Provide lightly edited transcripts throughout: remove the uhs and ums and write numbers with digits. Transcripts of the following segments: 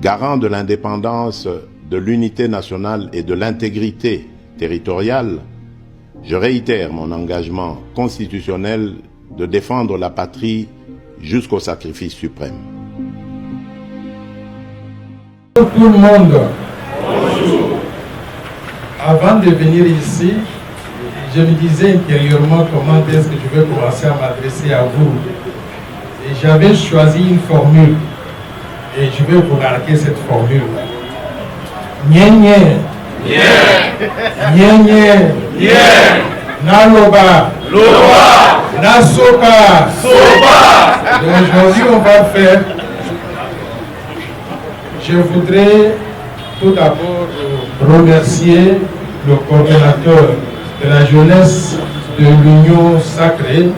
Garant de l'indépendance, de l'unité nationale et de l'intégrité territoriale, je réitère mon engagement constitutionnel de défendre la patrie jusqu'au sacrifice suprême. Bonjour tout le monde. Bonjour. Avant de venir ici, je me disais intérieurement comment est-ce que je vais commencer à m'adresser à vous. Et j'avais choisi une formule. Et je vais vous marquer cette formule. Nye nye. Nye nye. Naloba. Loba. Nasoba. Soba. Et aujourd'hui, on va faire. Je voudrais tout d'abord remercier le coordonnateur de la jeunesse de l'Union Sacrée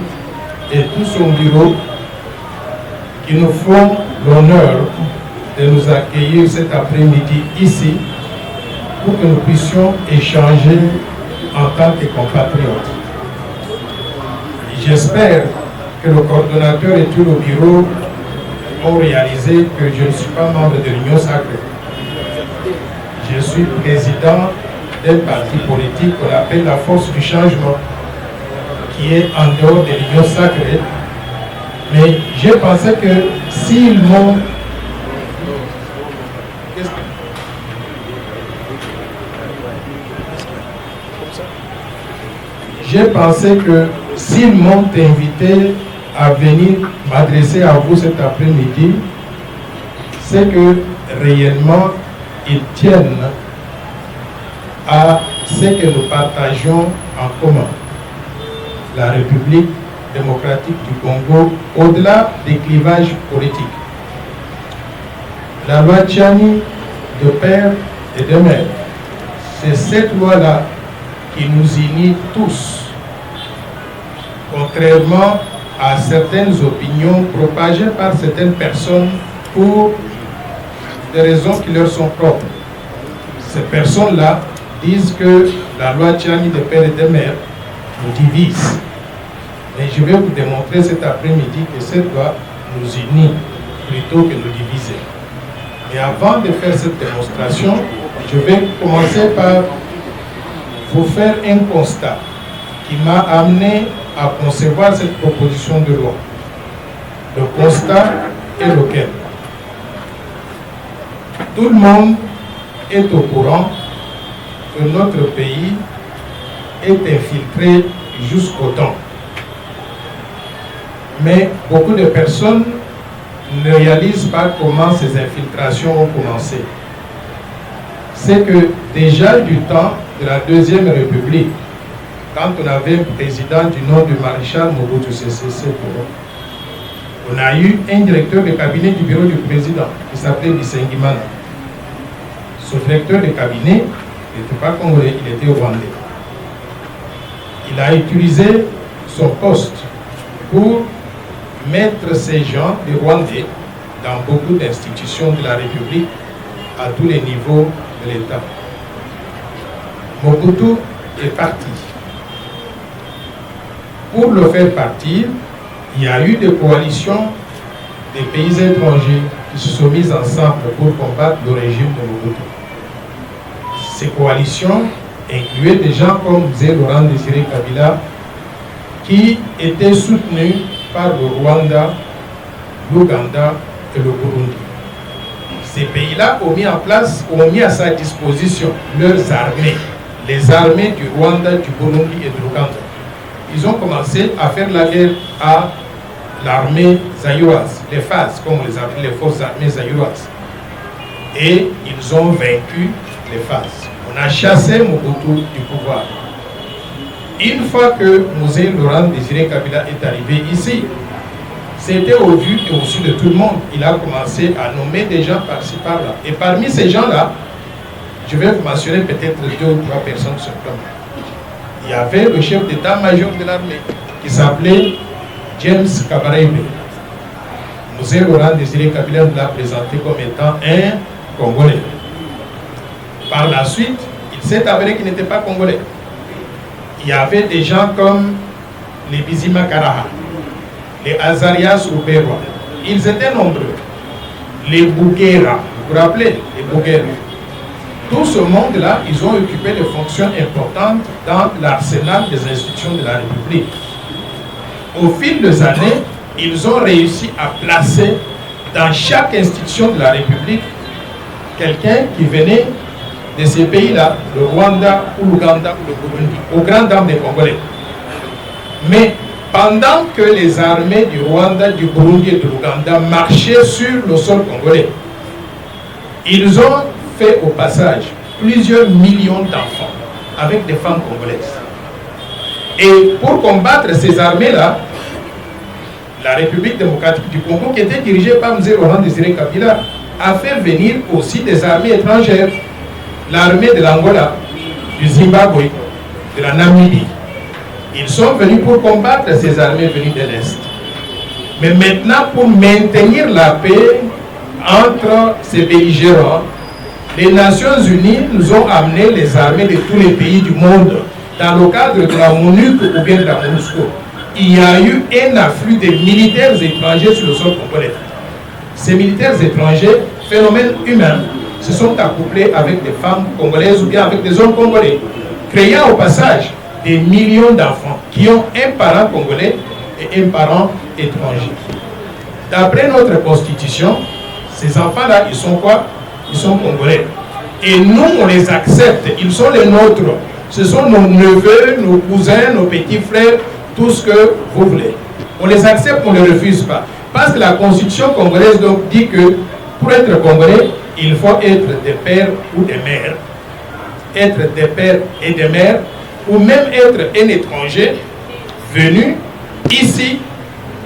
et tout son bureau qui nous font l'honneur de nous accueillir cet après-midi ici pour que nous puissions échanger en tant que compatriotes. J'espère que le coordonnateur et tout le bureau ont réalisé que je ne suis pas membre de l'Union Sacrée. Je suis président d'un parti politique qu'on appelle la Force du Changement, qui est en dehors de l'Union Sacrée. Mais j'ai pensé que s'ils m'ont... J'ai pensé que s'ils m'ont invité à venir m'adresser à vous cet après-midi, c'est que réellement ils tiennent à ce que nous partageons en commun. La République démocratique du Congo, au-delà des clivages politiques. La loi Tchani de père et de mère, c'est cette loi-là qui nous unit tous, contrairement à certaines opinions propagées par certaines personnes pour des raisons qui leur sont propres. Ces personnes-là disent que la loi Tchani de père et de mère nous divise. Et je vais vous démontrer cet après-midi que cette loi nous unit plutôt que nous diviser. Mais avant de faire cette démonstration, je vais commencer par vous faire un constat qui m'a amené à concevoir cette proposition de loi. Le constat est lequel? Tout le monde est au courant que notre pays est infiltré jusqu'aux dents. Mais beaucoup de personnes ne réalisent pas comment ces infiltrations ont commencé. C'est que déjà du temps de la Deuxième République, quand on avait un président du nom du maréchal Mobutu Sese Seko, on a eu un directeur de cabinet du bureau du président qui s'appelait Bisengimana. Ce directeur de cabinet n'était pas congolais, il était rwandais. Il a utilisé son poste pour mettre ces gens, les Rwandais, dans beaucoup d'institutions de la République, à tous les niveaux de l'État. Mobutu est parti. Pour le faire partir, il y a eu des coalitions des pays étrangers qui se sont mises ensemble pour combattre le régime de Mobutu. Ces coalitions incluaient des gens comme Zé Laurent Désiré Kabila, qui étaient soutenus par le Rwanda, l'Ouganda et le Burundi. Ces pays-là ont mis en place, ont mis à sa disposition leurs armées, les armées du Rwanda, du Burundi et de l'Ouganda. Ils ont commencé à faire la guerre à l'armée zaïroise, les FAS, comme on les appelle, les forces armées zaïroises. Et ils ont vaincu les FAS. On a chassé Mobutu du pouvoir. Une fois que Mosé Laurent Désiré Kabila est arrivé ici, c'était au vu et au su de tout le monde. Il a commencé à nommer des gens par-ci par-là. Et parmi ces gens-là, je vais vous mentionner peut-être 2 ou 3 personnes simplement. Il y avait le chef d'état-major de l'armée qui s'appelait James Kabarebe. Mosé Laurent Désiré Kabila l'a présenté comme étant un Congolais. Par la suite, il s'est avéré qu'il n'était pas Congolais. Il y avait des gens comme les Bizima Karaha, les Azarias Ruberwa. Ils étaient nombreux. Les Bougera, vous vous rappelez, les Boguer. Tout ce monde-là, ils ont occupé des fonctions importantes dans l'arsenal des institutions de la République. Au fil des années, ils ont réussi à placer dans chaque institution de la République quelqu'un qui venait de ces pays-là, le Rwanda ou l'Ouganda ou le Burundi, aux grandes dames des Congolais. Mais pendant que les armées du Rwanda, du Burundi et de l'Ouganda marchaient sur le sol congolais, ils ont fait au passage plusieurs millions d'enfants avec des femmes congolaises. Et pour combattre ces armées-là, la République démocratique du Congo, qui était dirigée par M. Laurent Désiré Kabila, a fait venir aussi des armées étrangères. L'armée de l'Angola, du Zimbabwe, de la Namibie. Ils sont venus pour combattre ces armées venues de l'Est. Mais maintenant, pour maintenir la paix entre ces belligérants, les Nations Unies nous ont amené les armées de tous les pays du monde dans le cadre de la MONUC ou bien de la MONUSCO. Il y a eu un afflux de militaires étrangers sur le sol congolais. Ces militaires étrangers, phénomène humain, se sont accouplés avec des femmes congolaises ou bien avec des hommes congolais, créant au passage des millions d'enfants qui ont un parent congolais et un parent étranger. D'après notre constitution, ces enfants-là, ils sont quoi? Ils sont congolais. Et nous, on les accepte, ils sont les nôtres. Ce sont nos neveux, nos cousins, nos petits frères, tout ce que vous voulez. On les accepte, on ne les refuse pas. Parce que la constitution congolaise donc dit que pour être congolais, il faut être des pères ou des mères. Être des pères et des mères, ou même être un étranger venu ici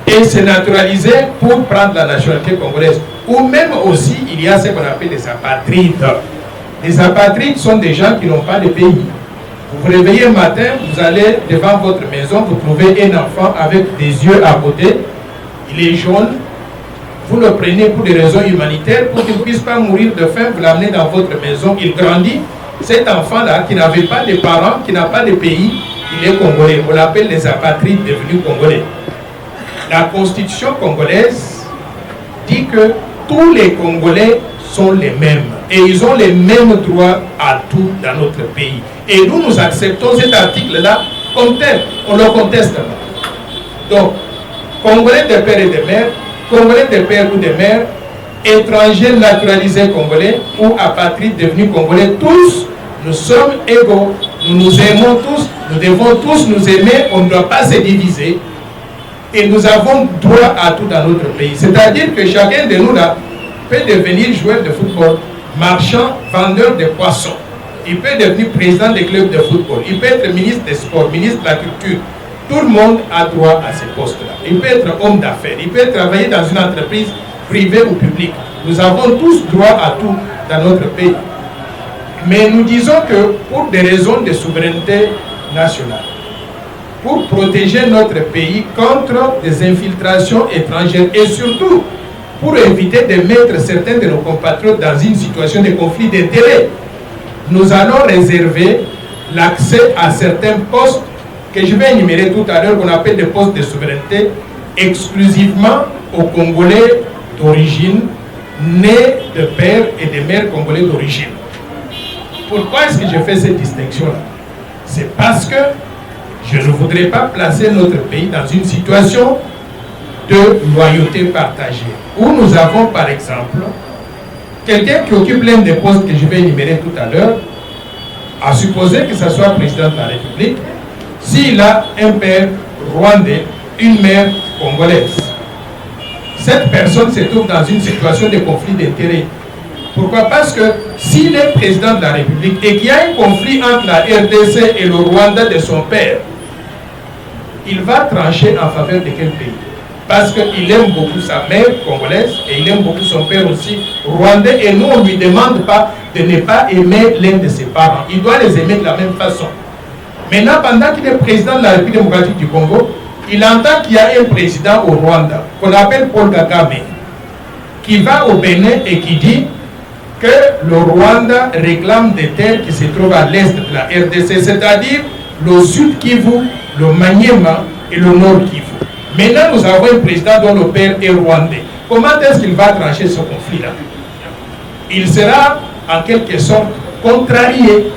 et se naturaliser pour prendre la nationalité congolaise. Ou même aussi, il y a ce qu'on appelle les apatrides. Les apatrides sont des gens qui n'ont pas de pays. Vous vous réveillez un matin, vous allez devant votre maison, vous trouvez un enfant avec des yeux à côté, il est jaune, vous le prenez pour des raisons humanitaires, pour qu'il ne puisse pas mourir de faim, vous l'amenez dans votre maison, il grandit. Cet enfant-là, qui n'avait pas de parents, qui n'a pas de pays, il est congolais. On l'appelle les apatrides devenus congolais. La constitution congolaise dit que tous les Congolais sont les mêmes. Et ils ont les mêmes droits à tout dans notre pays. Et nous acceptons cet article-là comme tel. On ne le conteste pas. Donc, Congolais de père et de mère, Congolais de père ou de mère, étrangers naturalisés congolais ou apatrides devenus congolais, tous, nous sommes égaux. Nous nous aimons tous, nous devons tous nous aimer, on ne doit pas se diviser. Et nous avons droit à tout dans notre pays. C'est-à-dire que chacun de nous là peut devenir joueur de football, marchand, vendeur de poissons. Il peut devenir président des clubs de football. Il peut être ministre des sports, ministre de la culture. Tout le monde a droit à ces postes-là. Il peut être homme d'affaires. Il peut travailler dans une entreprise privée ou publique. Nous avons tous droit à tout dans notre pays. Mais nous disons que pour des raisons de souveraineté nationale, pour protéger notre pays contre des infiltrations étrangères et surtout pour éviter de mettre certains de nos compatriotes dans une situation de conflit d'intérêts, nous allons réserver l'accès à certains postes que je vais énumérer tout à l'heure, qu'on appelle des postes de souveraineté, exclusivement aux Congolais d'origine, nés de pères et de mères congolais d'origine. Pourquoi est-ce que je fais cette distinction-là? C'est parce que je ne voudrais pas placer notre pays dans une situation de loyauté partagée, où nous avons par exemple quelqu'un qui occupe l'un des postes que je vais énumérer tout à l'heure, à supposer que ce soit président de la République, s'il a un père rwandais, une mère congolaise. Cette personne se trouve dans une situation de conflit d'intérêts. Pourquoi? Parce que s'il est président de la République et qu'il y a un conflit entre la RDC et le Rwanda de son père, il va trancher en faveur de quel pays? Parce qu'il aime beaucoup sa mère congolaise et il aime beaucoup son père aussi rwandais, et nous on ne lui demande pas de ne pas aimer l'un de ses parents. Il doit les aimer de la même façon. Maintenant, pendant qu'il est président de la République démocratique du Congo, il entend qu'il y a un président au Rwanda, qu'on appelle Paul Kagame, qui va au Bénin et qui dit que le Rwanda réclame des terres qui se trouvent à l'est de la RDC, c'est-à-dire le sud Kivu, le Maniema et le nord Kivu. Maintenant, nous avons un président dont le père est rwandais. Comment est-ce qu'il va trancher ce conflit-là? il sera en quelque sorte contrarié,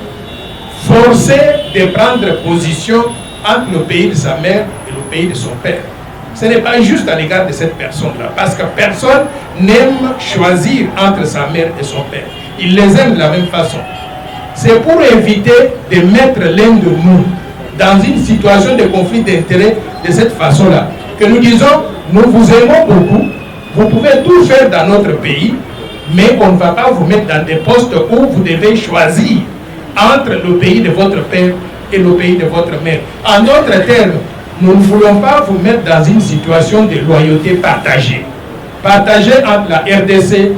forcé de prendre position entre le pays de sa mère et le pays de son père. Ce n'est pas juste à l'égard de cette personne-là, parce que personne n'aime choisir entre sa mère et son père. Il les aime de la même façon. C'est pour éviter de mettre l'un de nous dans une situation de conflit d'intérêts de cette façon-là que nous disons, nous vous aimons beaucoup, vous pouvez tout faire dans notre pays, mais on ne va pas vous mettre dans des postes où vous devez choisir entre le pays de votre père et le pays de votre mère. En d'autres termes, nous ne voulons pas vous mettre dans une situation de loyauté partagée. Partagée entre la RDC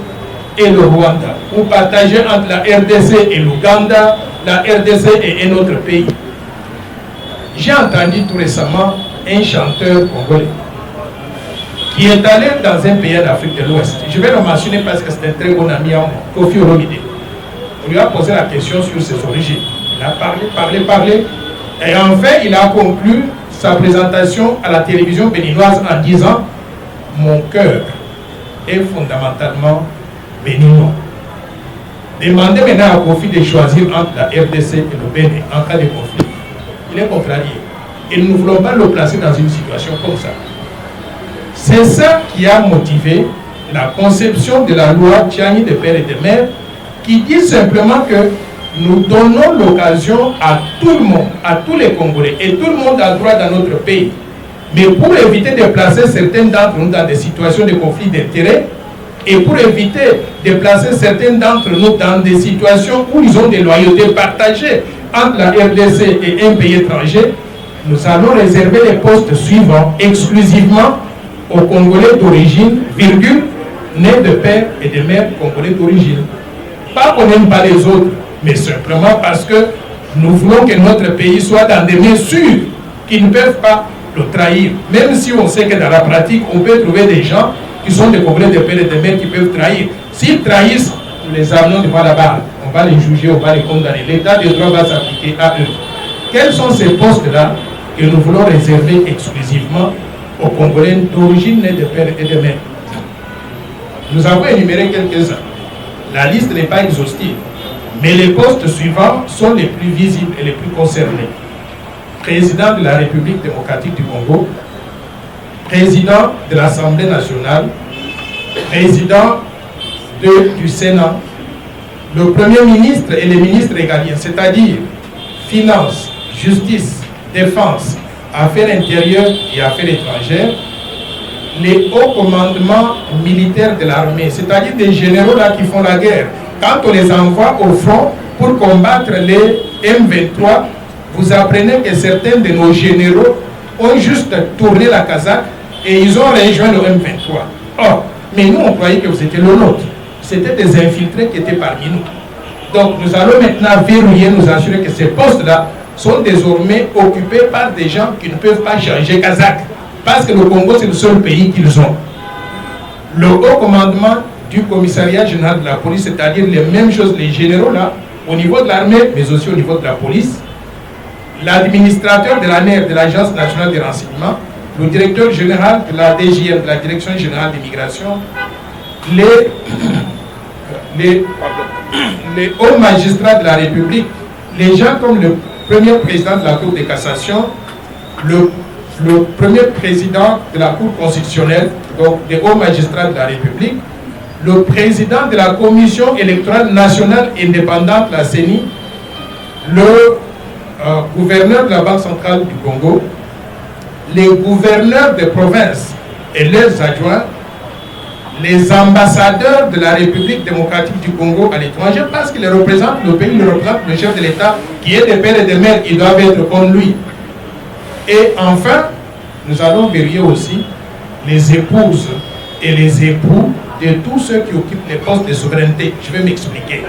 et le Rwanda, ou partagée entre la RDC et l'Ouganda, la RDC et un autre pays. J'ai entendu tout récemment un chanteur congolais qui est allé dans un pays d'Afrique de l'Ouest. Je vais le mentionner parce que c'est un très bon ami à moi, Kofi Olomide. On lui a posé la question sur ses origines. Il a parlé. Et enfin, il a conclu sa présentation à la télévision béninoise en disant « Mon cœur est fondamentalement béninois ». Demandez maintenant à Kofi de choisir entre la RDC et le Bénin en cas de conflit. Il est contrarié. Et nous ne voulons pas le placer dans une situation comme ça. C'est ça qui a motivé la conception de la loi Tchiani de père et de mère, qui dit simplement que nous donnons l'occasion à tout le monde, à tous les Congolais, et tout le monde a droit dans notre pays. Mais pour éviter de placer certains d'entre nous dans des situations de conflit d'intérêts, et pour éviter de placer certains d'entre nous dans des situations où ils ont des loyautés partagées entre la RDC et un pays étranger, nous allons réserver les postes suivants exclusivement aux Congolais d'origine, virgule, nés de père et de mère congolais d'origine. Pas qu'on n'aime pas les autres, mais simplement parce que nous voulons que notre pays soit dans des mains sûres qui ne peuvent pas le trahir. Même si on sait que dans la pratique, on peut trouver des gens qui sont des Congolais de père et de mère qui peuvent trahir. S'ils trahissent, nous les amenons devant la barre. On va les juger, on va les condamner. L'état de droit va s'appliquer à eux. Quels sont ces postes-là que nous voulons réserver exclusivement aux Congolais d'origine nés de père et de mère? Nous avons énuméré quelques-uns. La liste n'est pas exhaustive, mais les postes suivants sont les plus visibles et les plus concernés. Président de la République démocratique du Congo, président de l'Assemblée nationale, président du Sénat, le Premier ministre et les ministres régaliens, c'est-à-dire Finances, Justice, Défense, Affaires intérieures et Affaires étrangères, les hauts commandements militaires de l'armée, c'est-à-dire des généraux là qui font la guerre. Quand on les envoie au front pour combattre les M23, vous apprenez que certains de nos généraux ont juste tourné la casaque et ils ont rejoint le M23. Or, mais nous on croyait que vous étiez le nôtre. C'était des infiltrés qui étaient parmi nous. Donc nous allons maintenant verrouiller, nous assurer que ces postes-là sont désormais occupés par des gens qui ne peuvent pas changer casaque. Parce que le Congo, c'est le seul pays qu'ils ont. Le haut commandement du commissariat général de la police, c'est-à-dire les mêmes choses, les généraux là, au niveau de l'armée, mais aussi au niveau de la police, l'administrateur de l'ANER, de l'Agence nationale des renseignements, le directeur général de la DGM, de la Direction générale d'immigration, les hauts magistrats de la République, les gens comme le premier président de la Cour de cassation, le premier président de la Cour constitutionnelle, donc des hauts magistrats de la République, le président de la Commission électorale nationale indépendante, la CENI, le gouverneur de la Banque centrale du Congo, les gouverneurs des provinces et leurs adjoints, les ambassadeurs de la République démocratique du Congo à l'étranger, parce qu'ils représentent le pays, ils représentent le chef de l'État, qui est des pères et des mères, ils doivent être comme lui. Et enfin, nous allons vérifier aussi les épouses et les époux de tous ceux qui occupent les postes de souveraineté. Je vais m'expliquer.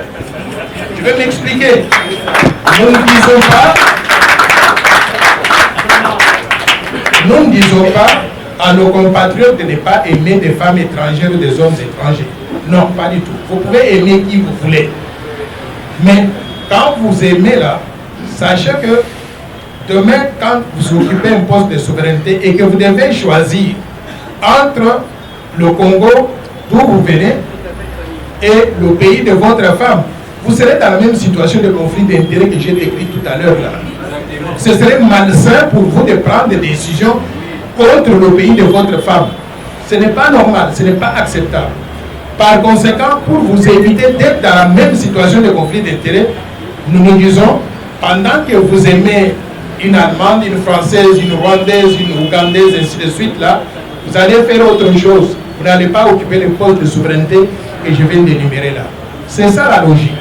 Nous ne disons pas à nos compatriotes de ne pas aimer des femmes étrangères ou des hommes étrangers. Non, pas du tout. Vous pouvez aimer qui vous voulez. Mais quand vous aimez là, sachez que demain, quand vous occupez un poste de souveraineté et que vous devez choisir entre le Congo, d'où vous venez, et le pays de votre femme, vous serez dans la même situation de conflit d'intérêts que j'ai décrit tout à l'heure là. Ce serait malsain pour vous de prendre des décisions contre le pays de votre femme. Ce n'est pas normal, ce n'est pas acceptable. Par conséquent, pour vous éviter d'être dans la même situation de conflit d'intérêts, nous nous disons, pendant que vous aimez une Allemande, une Française, une Rwandaise, une Ougandaise, ainsi de suite, là, vous allez faire autre chose. Vous n'allez pas occuper le poste de souveraineté que je viens d'énumérer là. C'est ça la logique.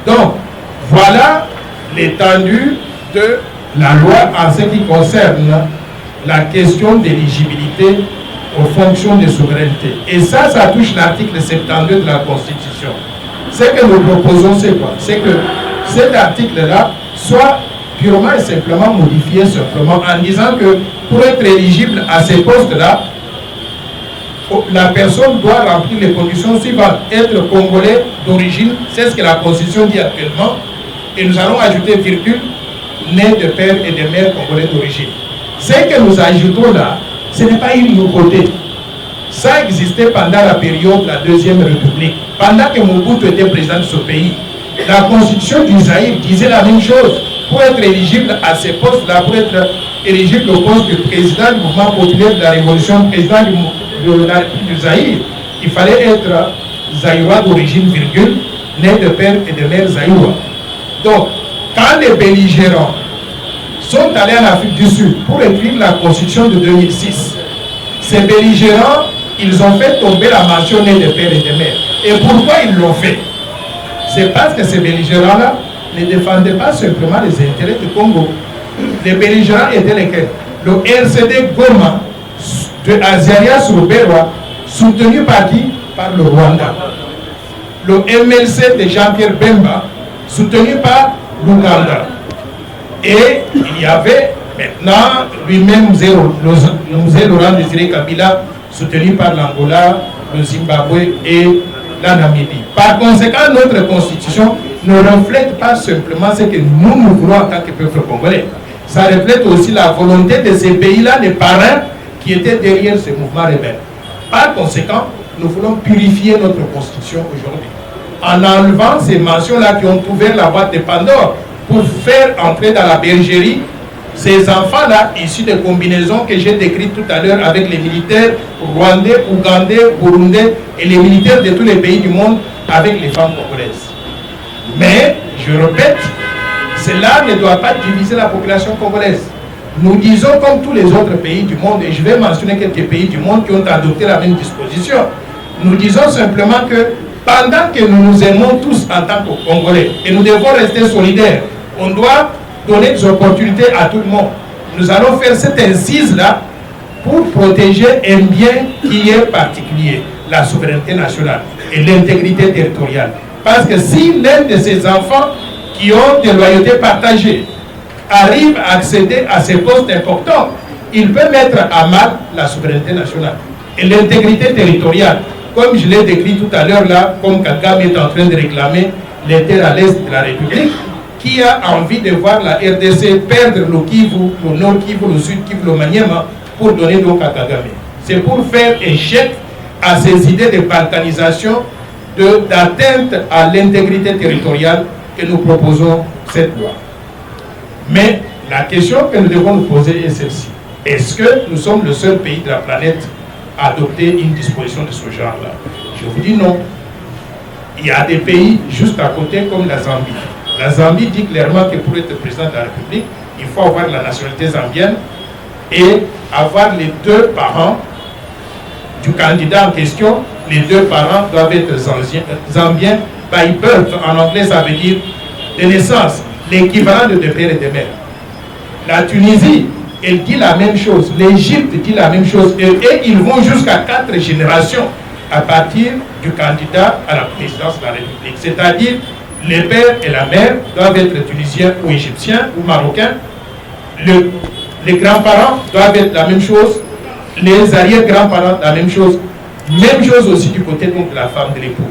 Donc, voilà l'étendue de la loi en ce qui concerne la question d'éligibilité aux fonctions de souveraineté. Et ça touche l'article 72 de la Constitution. Ce que nous proposons, c'est quoi? C'est que cet article-là soit purement et simplement modifié simplement en disant que pour être éligible à ces postes-là, la personne doit remplir les conditions suivantes. Être congolais d'origine, c'est ce que la Constitution dit actuellement, et nous allons ajouter virgule, né de père et de mère congolais d'origine. Ce que nous ajoutons là, ce n'est pas une nouveauté. Ça existait pendant la période de la Deuxième République. Pendant que Mobutu était président de ce pays, la Constitution du Zaïre disait la même chose. Pour être éligible à ces postes-là, pour être éligible au poste de président du mouvement populaire de la Révolution, président de la République du Zaïre, il fallait être zaïrois d'origine, virgule, né de père et de mère zaïrois. Donc, quand les belligérants sont allés en Afrique du Sud pour écrire la Constitution de 2006, ces belligérants, ils ont fait tomber la mention né de père et de mère. Et pourquoi ils l'ont fait? C'est parce que ces belligérants-là ne défendaient pas simplement les intérêts du Congo. Les belligérants étaient lesquels? Le RCD Goma de Azarias Ruberwa, soutenu par qui? Par le Rwanda. Le MLC de Jean-Pierre Bemba, soutenu par l'Ouganda. Et il y avait maintenant lui-même Mzee Laurent Désiré Kabila, soutenu par l'Angola, le Zimbabwe et la Namibie. Par conséquent, notre constitution ne reflète pas simplement ce que nous voulons en tant que peuple congolais. Ça reflète aussi la volonté de ces pays-là, des parrains qui étaient derrière ce mouvement rebelle. Par conséquent, nous voulons purifier notre constitution aujourd'hui en enlevant ces mentions-là qui ont ouvert la boîte de Pandore pour faire entrer dans la bergerie ces enfants-là issus des combinaisons que j'ai décrites tout à l'heure avec les militaires rwandais, ougandais, burundais et les militaires de tous les pays du monde avec les femmes congolaises. Mais, je répète, cela ne doit pas diviser la population congolaise. Nous disons comme tous les autres pays du monde, et je vais mentionner quelques pays du monde qui ont adopté la même disposition, nous disons simplement que pendant que nous nous aimons tous en tant que Congolais, et nous devons rester solidaires, on doit donner des opportunités à tout le monde. Nous allons faire cette incise-là pour protéger un bien qui est particulier, la souveraineté nationale et l'intégrité territoriale. Parce que si l'un de ces enfants qui ont des loyautés partagées arrive à accéder à ces postes importants, il peut mettre à mal la souveraineté nationale et l'intégrité territoriale. Comme je l'ai décrit tout à l'heure là, comme Kagame est en train de réclamer les terres à l'est de la République, qui a envie de voir la RDC perdre le Kivu, le Nord Kivu, le Sud Kivu, le Maniema, pour donner donc à Kagame. C'est pour faire échec à ces idées de balkanisation, d'atteinte à l'intégrité territoriale que nous proposons cette loi. Mais la question que nous devons nous poser est celle-ci. Est-ce que nous sommes le seul pays de la planète à adopter une disposition de ce genre-là? Je vous dis non. Il y a des pays juste à côté comme la Zambie. La Zambie dit clairement que pour être président de la République, il faut avoir la nationalité zambienne et avoir les deux parents du candidat en question. Les deux parents doivent être zambiens by birth. En anglais, ça veut dire de naissance, l'équivalent de père et de mère. La Tunisie, elle dit la même chose. L'Égypte dit la même chose. Et ils vont jusqu'à 4 générations à partir du candidat à la présidence de la République. C'est-à-dire, les pères et la mère doivent être tunisiens ou égyptiens ou marocains. Les grands-parents doivent être la même chose. Les arrière-grands-parents, la même chose. Même chose aussi du côté donc, de la femme, de l'épouse.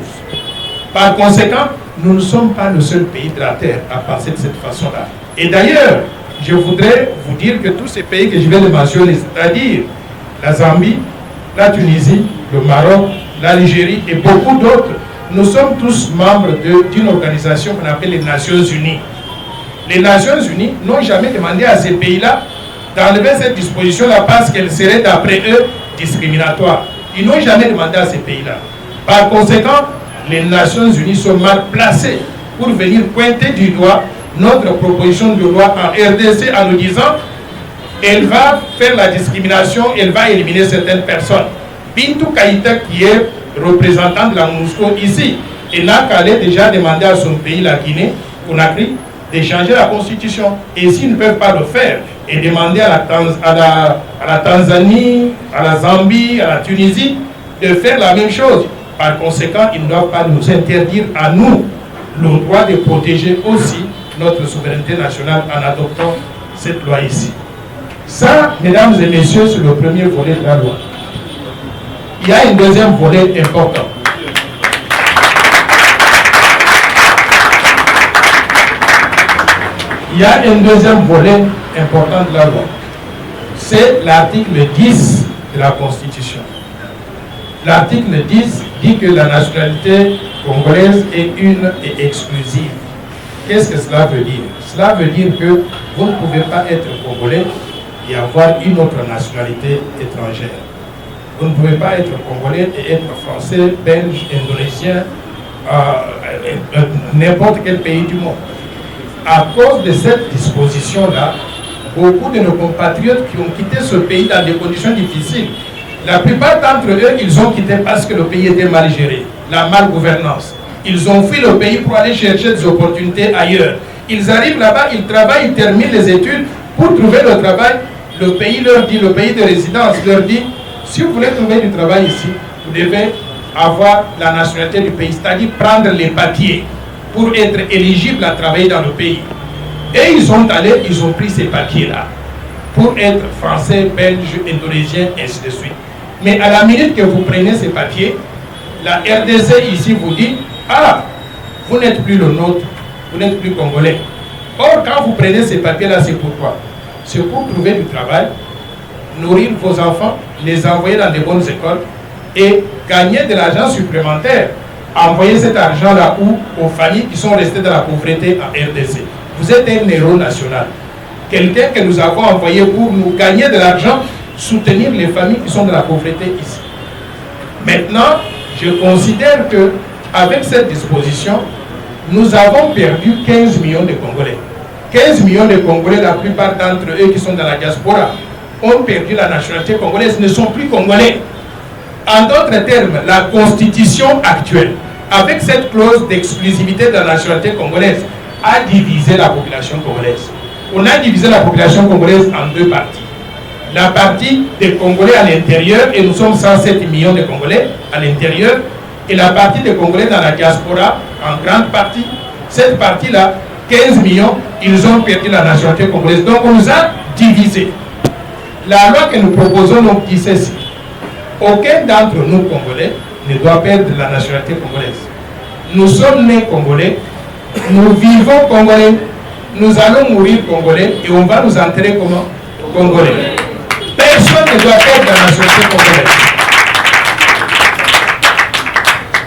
Par conséquent, nous ne sommes pas le seul pays de la Terre à penser de cette façon-là. Et d'ailleurs, je voudrais vous dire que tous ces pays que je viens de mentionner, c'est-à-dire la Zambie, la Tunisie, le Maroc, l'Algérie et beaucoup d'autres, nous sommes tous membres d'une organisation qu'on appelle les Nations Unies. Les Nations Unies n'ont jamais demandé à ces pays-là d'enlever cette disposition-là parce qu'elle serait, d'après eux, discriminatoire. Ils n'ont jamais demandé à ces pays-là. Par conséquent, les Nations Unies sont mal placées pour venir pointer du doigt notre proposition de loi en RDC en nous disant elle va faire la discrimination, elle va éliminer certaines personnes. Bintou Keïta, qui est représentant de la MONUSCO ici, elle n'a qu'à aller déjà demander à son pays, la Guinée, Conakry, de changer la constitution. Et s'ils ne peuvent pas le faire, et demander à la Tanzanie, à la Zambie, à la Tunisie, de faire la même chose. Par conséquent, ils ne doivent pas nous interdire à nous le droit de protéger aussi notre souveraineté nationale en adoptant cette loi ici. Ça, mesdames et messieurs, c'est le premier volet de la loi. Il y a un deuxième volet important. Il y a un deuxième volet important de la loi. C'est l'article 10 de la Constitution. L'article 10 dit que la nationalité congolaise est une et exclusive. Qu'est-ce que cela veut dire? Cela veut dire que vous ne pouvez pas être congolais et avoir une autre nationalité étrangère. Vous ne pouvez pas être congolais et être français, belge, indonésien, n'importe quel pays du monde. À cause de cette disposition-là, beaucoup de nos compatriotes qui ont quitté ce pays dans des conditions difficiles, la plupart d'entre eux, ils ont quitté parce que le pays était mal géré, la malgouvernance. Ils ont fui le pays pour aller chercher des opportunités ailleurs. Ils arrivent là-bas, ils travaillent, ils terminent les études. Pour trouver le travail, le pays leur dit, le pays de résidence leur dit, si vous voulez trouver du travail ici, vous devez avoir la nationalité du pays, c'est-à-dire prendre les papiers pour être éligible à travailler dans le pays. Et ils sont allés, ils ont pris ces papiers-là pour être français, belge, indonésien, ainsi de suite. Mais à la minute que vous prenez ces papiers, la RDC ici vous dit, ah, vous n'êtes plus le nôtre, vous n'êtes plus congolais. Or, quand vous prenez ces papiers-là, c'est pourquoi? C'est pour trouver du travail, nourrir vos enfants, les envoyer dans des bonnes écoles et gagner de l'argent supplémentaire. Envoyer cet argent-là aux familles qui sont restées dans la pauvreté en RDC. Vous êtes un héros national. Quelqu'un que nous avons envoyé pour nous gagner de l'argent, soutenir les familles qui sont dans la pauvreté ici. Maintenant, je considère que avec cette disposition, nous avons perdu 15 millions de Congolais. 15 millions de Congolais, la plupart d'entre eux qui sont dans la diaspora, ont perdu la nationalité congolaise, ne sont plus Congolais. En d'autres termes, la constitution actuelle, avec cette clause d'exclusivité de la nationalité congolaise, a divisé la population congolaise. On a divisé la population congolaise en deux parties. La partie des Congolais à l'intérieur, et nous sommes 107 millions de Congolais à l'intérieur, et la partie des Congolais dans la diaspora, en grande partie. Cette partie-là, 15 millions, ils ont perdu la nationalité congolaise. Donc on nous a divisés. La loi que nous proposons donc dit ceci. Aucun d'entre nous Congolais ne doit perdre la nationalité congolaise. Nous sommes nés Congolais, nous vivons Congolais, nous allons mourir Congolais et on va nous enterrer comment? Congolais. Personne ne doit perdre la nationalité congolaise.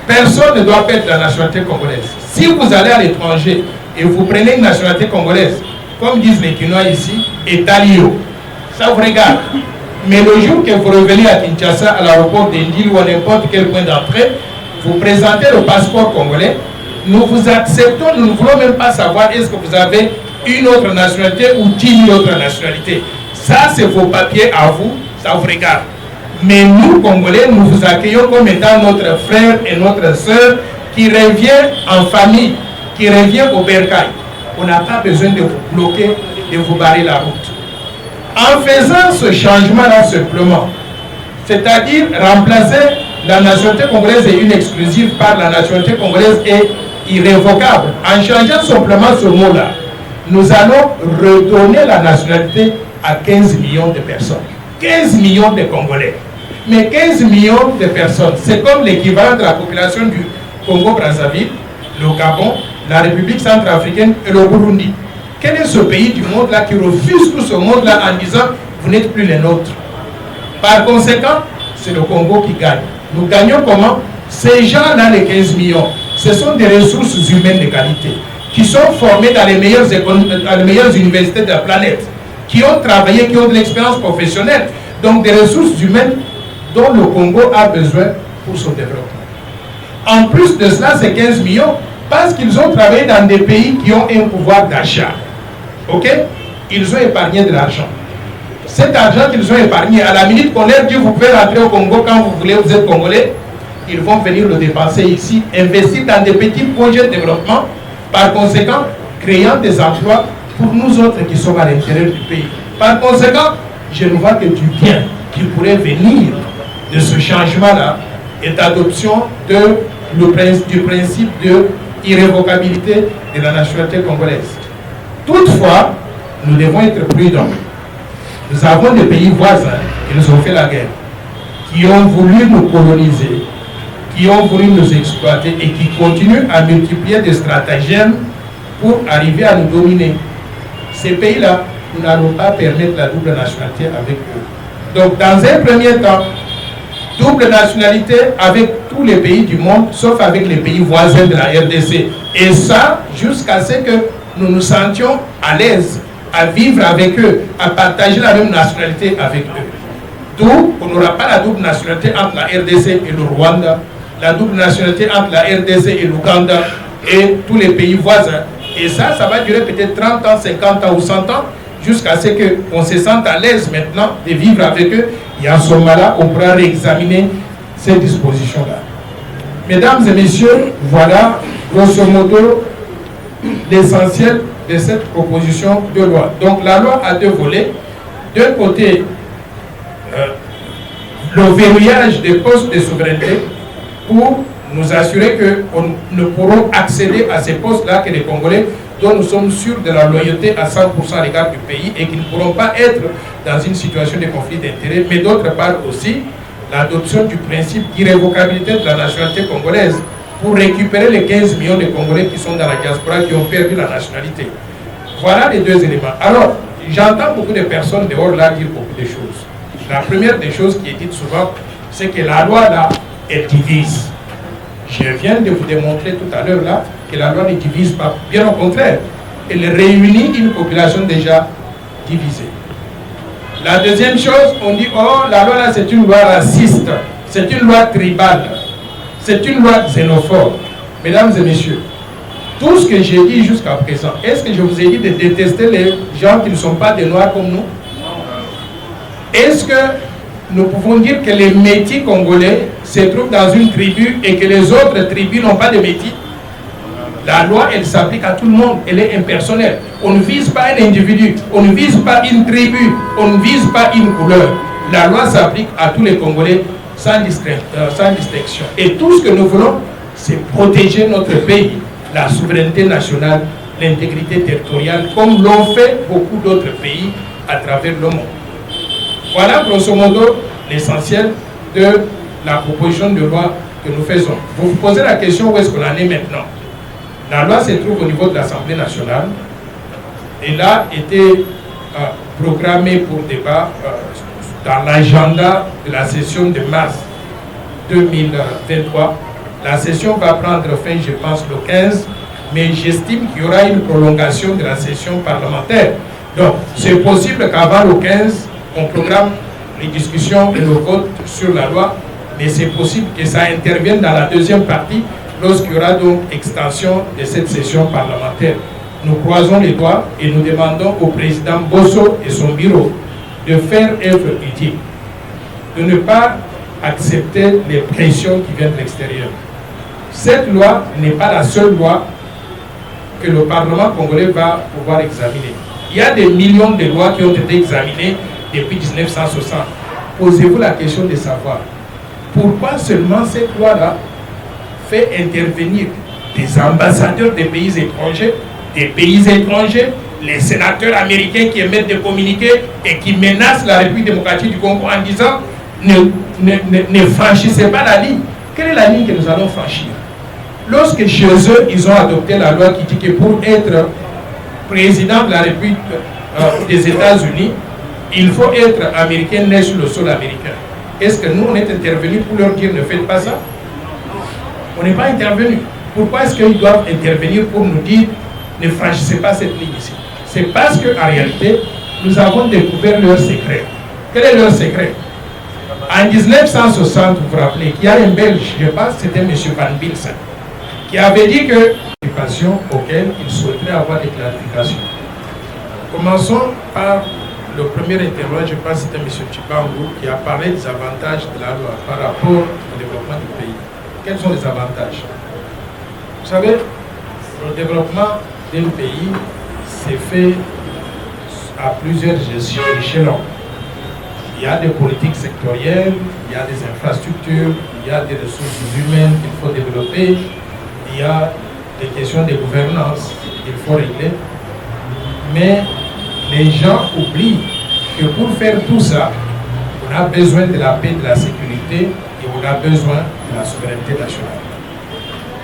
Personne ne doit perdre la nationalité congolaise. Si vous allez à l'étranger et vous prenez une nationalité congolaise, comme disent les Quinois ici, Etalio, ça vous regarde. Mais le jour que vous revenez à Kinshasa, à l'aéroport d'Indil ou à n'importe quel point d'entrée, vous présentez le passeport congolais, nous vous acceptons, nous ne voulons même pas savoir est-ce que vous avez une autre nationalité ou 10 000 autres nationalités. Ça, c'est vos papiers à vous, ça vous regarde. Mais nous, Congolais, nous vous accueillons comme étant notre frère et notre sœur qui revient en famille, qui revient au bercail. On n'a pas besoin de vous bloquer, de vous barrer la route. En faisant ce changement-là simplement, c'est-à-dire remplacer la nationalité congolaise et une exclusive par la nationalité congolaise et irrévocable, en changeant simplement ce mot-là, nous allons redonner la nationalité à 15 millions de personnes. 15 millions de Congolais. Mais 15 millions de personnes, c'est comme l'équivalent de la population du Congo-Brazzaville, le Gabon, la République centrafricaine et le Burundi. Quel est ce pays du monde-là qui refuse tout ce monde-là en disant « vous n'êtes plus les nôtres ». Par conséquent, c'est le Congo qui gagne. Nous gagnons comment? Ces gens-là, les 15 millions, ce sont des ressources humaines de qualité, qui sont formés dans les meilleures universités de la planète, qui ont travaillé, qui ont de l'expérience professionnelle, donc des ressources humaines dont le Congo a besoin pour son développement. En plus de cela, ces 15 millions, parce qu'ils ont travaillé dans des pays qui ont un pouvoir d'achat, ok? Ils ont épargné de l'argent. Cet argent qu'ils ont épargné, à la minute qu'on leur dit vous pouvez rentrer au Congo quand vous voulez, vous êtes Congolais, ils vont venir le dépenser ici, investir dans des petits projets de développement, par conséquent, créant des emplois pour nous autres qui sommes à l'intérieur du pays. Par conséquent, je ne vois que du bien qui pourrait venir de ce changement-là et d'adoption du principe de irrévocabilité de la nationalité congolaise. Toutefois, nous devons être prudents. Nous avons des pays voisins qui nous ont fait la guerre, qui ont voulu nous coloniser, qui ont voulu nous exploiter et qui continuent à multiplier des stratagèmes pour arriver à nous dominer. Ces pays-là, nous n'allons pas permettre la double nationalité avec eux. Donc, dans un premier temps, double nationalité avec tous les pays du monde, sauf avec les pays voisins de la RDC. Et ça, jusqu'à ce que nous nous sentions à l'aise à vivre avec eux, à partager la même nationalité avec eux. D'où on n'aura pas la double nationalité entre la RDC et le Rwanda, la double nationalité entre la RDC et l'Ouganda et tous les pays voisins. Et ça va durer peut-être 30 ans, 50 ans ou 100 ans, jusqu'à ce qu'on se sente à l'aise maintenant de vivre avec eux. Et à ce moment-là, on pourra réexaminer ces dispositions-là. Mesdames et messieurs, voilà, grosso modo, l'essentiel de cette proposition de loi. Donc la loi a deux volets. D'un côté, le verrouillage des postes de souveraineté pour nous assurer qu'on ne pourront accéder à ces postes-là que les Congolais dont nous sommes sûrs de la loyauté à 100% à l'égard du pays et qui ne pourront pas être dans une situation de conflit d'intérêts, mais d'autre part aussi l'adoption du principe d'irrévocabilité de la nationalité congolaise pour récupérer les 15 millions de Congolais qui sont dans la diaspora, qui ont perdu la nationalité. Voilà les deux éléments. Alors, j'entends beaucoup de personnes dehors là dire beaucoup de choses. La première des choses qui est dite souvent, c'est que la loi là, elle divise. Je viens de vous démontrer tout à l'heure là que la loi ne divise pas. Bien au contraire, elle réunit une population déjà divisée. La deuxième chose, on dit, oh, la loi là, c'est une loi raciste, c'est une loi tribale, c'est une loi xénophobe. Mesdames et messieurs, tout ce que j'ai dit jusqu'à présent, est-ce que je vous ai dit de détester les gens qui ne sont pas des Noirs comme nous? Est-ce que nous pouvons dire que les Métis congolais se trouvent dans une tribu et que les autres tribus n'ont pas de Métis? La loi, elle s'applique à tout le monde, elle est impersonnelle. On ne vise pas un individu, on ne vise pas une tribu, on ne vise pas une couleur. La loi s'applique à tous les Congolais sans distinction. Et tout ce que nous voulons, c'est protéger notre pays, la souveraineté nationale, l'intégrité territoriale, comme l'ont fait beaucoup d'autres pays à travers le monde. Voilà grosso modo l'essentiel de la proposition de loi que nous faisons. Vous vous posez la question où est-ce qu'on en est maintenant. La loi se trouve au niveau de l'Assemblée nationale. Elle a été programmée pour débat dans l'agenda de la session de mars 2023. La session va prendre fin, je pense, le 15, mais j'estime qu'il y aura une prolongation de la session parlementaire. Donc, c'est possible qu'avant le 15, on programme les discussions et le vote sur la loi, mais c'est possible que ça intervienne dans la deuxième partie lorsqu'il y aura donc extension de cette session parlementaire. Nous croisons les doigts et nous demandons au président Bosso et son bureau de faire œuvre utile, de ne pas accepter les pressions qui viennent de l'extérieur. Cette loi n'est pas la seule loi que le Parlement congolais va pouvoir examiner. Il y a des millions de lois qui ont été examinées depuis 1960. Posez-vous la question de savoir pourquoi seulement cette loi-là fait intervenir des ambassadeurs des pays étrangers, les sénateurs américains qui émettent des communiqués et qui menacent la République démocratique du Congo en disant ne franchissez pas la ligne. Quelle est la ligne que nous allons franchir? Lorsque chez eux, ils ont adopté la loi qui dit que pour être président de la République des États-Unis, il faut être américain né sur le sol américain. Est-ce que nous, on est intervenus pour leur dire ne faites pas ça? On n'est pas intervenu. Pourquoi est-ce qu'ils doivent intervenir pour nous dire ne franchissez pas cette ligne ici? C'est parce qu'en réalité, nous avons découvert leur secret. Quel est leur secret? En 1960, vous vous rappelez, il y a un Belge, je pense que c'était M. Van Bilsen, qui avait dit que les questions auxquelles il souhaiterait avoir des clarifications. Commençons par le premier intervenant, je pense que c'était M. Tchibangou, qui a parlé des avantages de la loi par rapport au développement du pays. Quels sont les avantages? Vous savez, le développement d'un pays s'est fait à plusieurs échelons. Il y a des politiques sectorielles, il y a des infrastructures, il y a des ressources humaines qu'il faut développer, il y a des questions de gouvernance qu'il faut régler. Mais les gens oublient que pour faire tout ça, on a besoin de la paix, de la sécurité et on a besoin de la souveraineté nationale.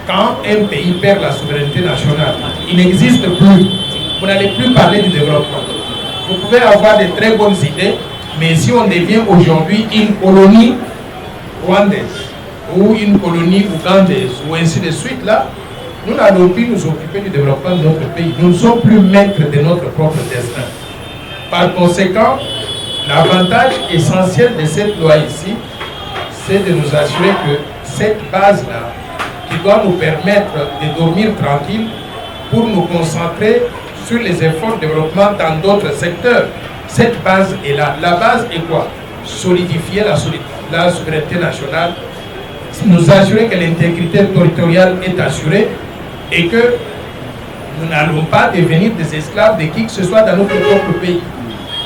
Quand un pays perd la souveraineté nationale, il n'existe plus. Vous n'allez plus parler du développement. Vous pouvez avoir de très bonnes idées, mais si on devient aujourd'hui une colonie rwandaise ou une colonie ougandaise ou ainsi de suite, là, nous n'allons plus nous occuper du développement de notre pays. Nous ne sommes plus maîtres de notre propre destin. Par conséquent, l'avantage essentiel de cette loi ici, c'est de nous assurer que cette base-là, qui doit nous permettre de dormir tranquille pour nous concentrer sur les efforts de développement dans d'autres secteurs. Cette base est là. La base est quoi? Solidifier la souveraineté nationale, nous assurer que l'intégrité territoriale est assurée et que nous n'allons pas devenir des esclaves de qui que ce soit dans notre propre pays.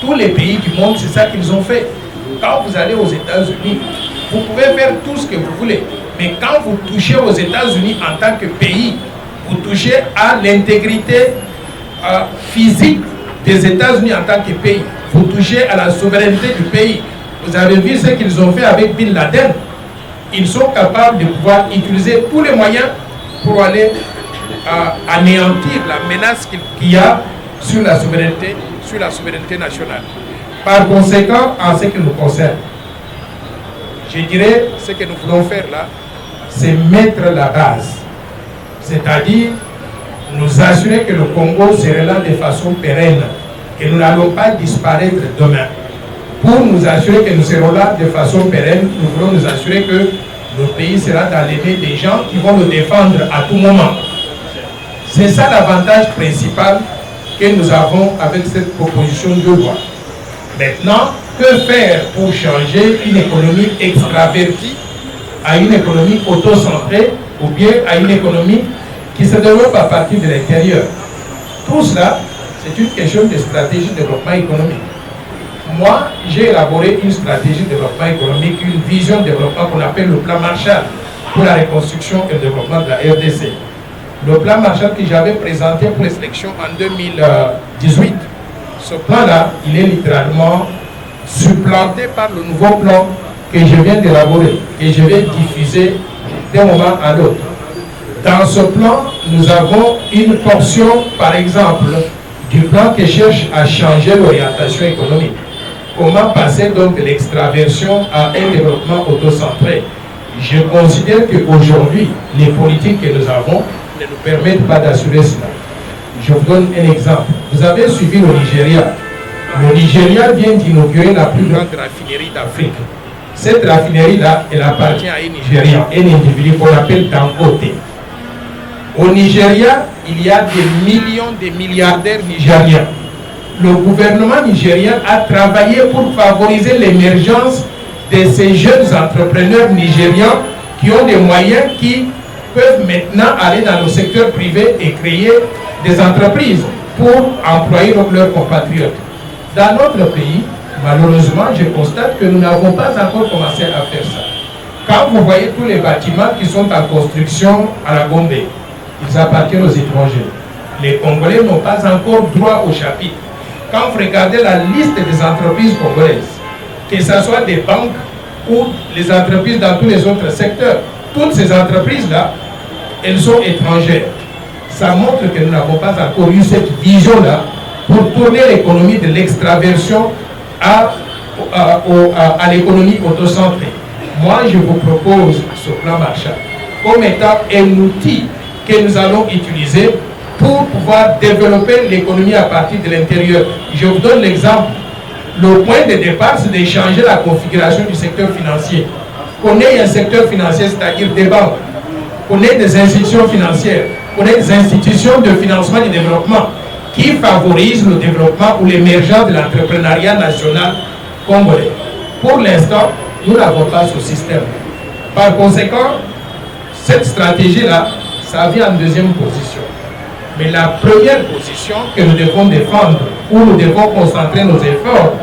Tous les pays du monde, c'est ça qu'ils ont fait. Quand vous allez aux États-Unis, vous pouvez faire tout ce que vous voulez. Mais quand vous touchez aux États-Unis en tant que pays, vous touchez à l'intégrité physique des États-Unis en tant que pays. Vous touchez à la souveraineté du pays. Vous avez vu ce qu'ils ont fait avec Bin Laden. Ils sont capables de pouvoir utiliser tous les moyens pour aller anéantir la menace qu'il y a sur la souveraineté nationale. Par conséquent, en ce qui nous concerne, je dirais, ce que nous voulons faire là, c'est mettre la base. C'est-à-dire, nous assurer que le Congo sera là de façon pérenne, que nous n'allons pas disparaître demain. Pour nous assurer que nous serons là de façon pérenne, nous voulons nous assurer que le pays sera dans les mains des gens qui vont le défendre à tout moment. C'est ça l'avantage principal que nous avons avec cette proposition de loi. Maintenant, que faire pour changer une économie extravertie à une économie auto-centrée ou bien à une économie qui se développe à partir de l'intérieur? Tout cela, c'est une question de stratégie de développement économique. Moi, j'ai élaboré une stratégie de développement économique, une vision de développement qu'on appelle le plan Marshall pour la reconstruction et le développement de la RDC. Le plan Marshall que j'avais présenté pour les élections en 2018, ce plan-là, il est littéralement supplanté par le nouveau plan que je viens d'élaborer et je vais diffuser d'un moment à l'autre. Dans ce plan, nous avons une portion, par exemple, du plan qui cherche à changer l'orientation économique. Comment passer donc de l'extraversion à un développement autocentré? Je considère qu'aujourd'hui, les politiques que nous avons ne nous permettent pas d'assurer cela. Je vous donne un exemple. Vous avez suivi le Nigeria. Le Nigeria vient d'inaugurer la plus grande raffinerie d'Afrique. Cette raffinerie-là, elle appartient à un Nigérian, un individu qu'on appelle Dangote. Au Nigeria, il y a des millions de milliardaires nigériens. Le gouvernement nigérien a travaillé pour favoriser l'émergence de ces jeunes entrepreneurs nigérians qui ont des moyens, qui peuvent maintenant aller dans le secteur privé et créer des entreprises pour employer leurs compatriotes. Dans notre pays, malheureusement, je constate que nous n'avons pas encore commencé à faire ça. Quand vous voyez tous les bâtiments qui sont en construction à la Gombe, ils appartiennent aux étrangers. Les Congolais n'ont pas encore droit au chapitre. Quand vous regardez la liste des entreprises congolaises, que ce soit des banques ou les entreprises dans tous les autres secteurs, toutes ces entreprises-là, elles sont étrangères. Ça montre que nous n'avons pas encore eu cette vision-là pour tourner l'économie de l'extraversion à l'économie autocentrée. Moi, je vous propose ce plan Marshall comme étant un outil que nous allons utiliser pour pouvoir développer l'économie à partir de l'intérieur. Je vous donne l'exemple. Le point de départ, c'est de changer la configuration du secteur financier. On ait un secteur financier, c'est-à-dire des banques, on ait des institutions financières, on ait des institutions de financement et de développement qui favorisent le développement ou l'émergence de l'entrepreneuriat national congolais. Pour l'instant, nous n'avons pas ce système. Par conséquent, cette stratégie-là, ça vient en deuxième position. Mais la première position que nous devons défendre, où nous devons concentrer nos efforts,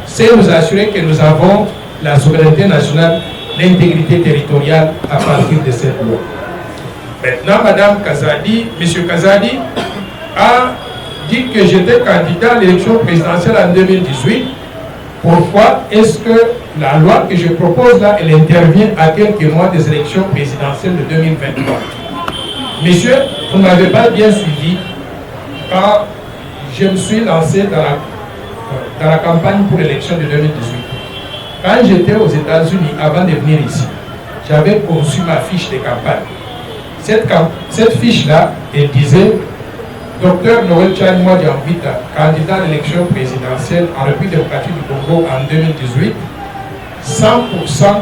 c'est nous assurer que nous avons la souveraineté nationale, l'intégrité territoriale à partir de cette loi. Maintenant, Madame Kazadi, Monsieur Kazadi a dit que j'étais candidat à l'élection présidentielle en 2018. Pourquoi est-ce que la loi que je propose là, elle intervient à quelques mois des élections présidentielles de 2023? Monsieur, vous ne m'avez pas bien suivi quand je me suis lancé dans la campagne pour l'élection de 2018. Quand j'étais aux États-Unis, avant de venir ici, j'avais conçu ma fiche de campagne. Cette fiche-là, elle disait Dr Noël Tchani Mwadjamvita, candidat à l'élection présidentielle en République démocratique du Congo en 2018, 100%